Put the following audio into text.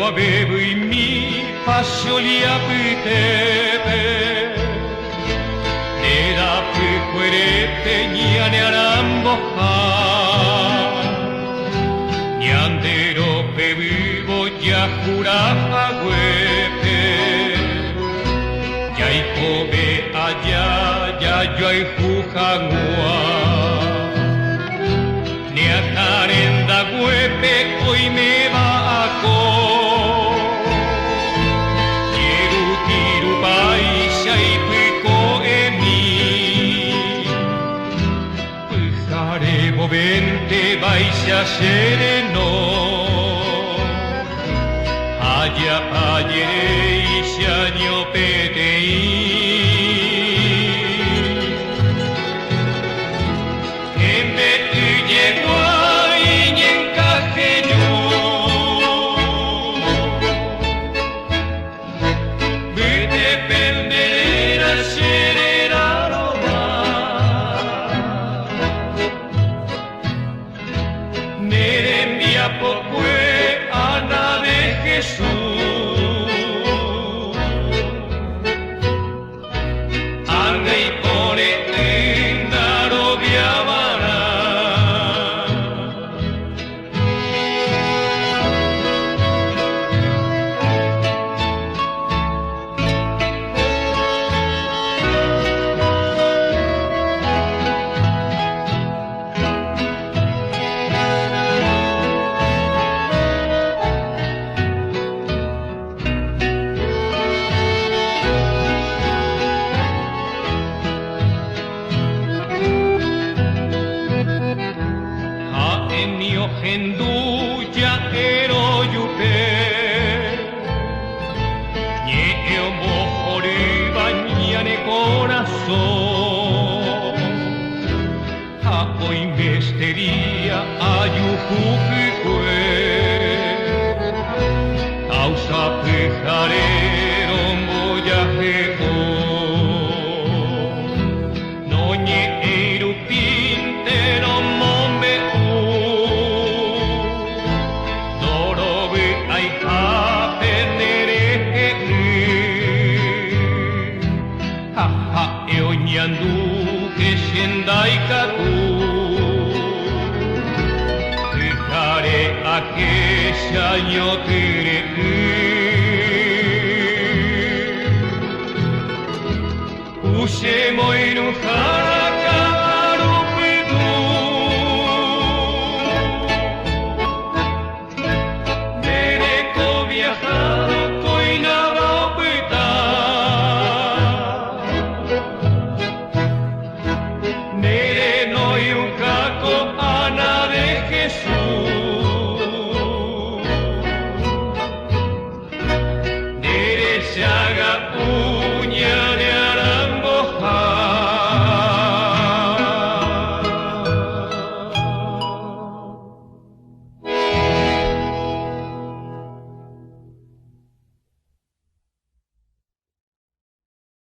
avevo in mi passioni apriteve e da piquerette niane aramboha niandero pevivo ya juraba huepe ya y pobe allá ya yo hay jujangua ni a carenda huepe hoy me va a co quiero tiru paisa y pico en mí pujare movente vaisa sereno allá payere y se año peteí Henduya ero yupe Nye eo mohori bañane corazón Hapo investería ayujuque Causa pejarero moyaje No nye eru pintero mombe Eoñandu que sendai katu Fijare a que se año tere Usemo enojara caro pedu Mereko viajar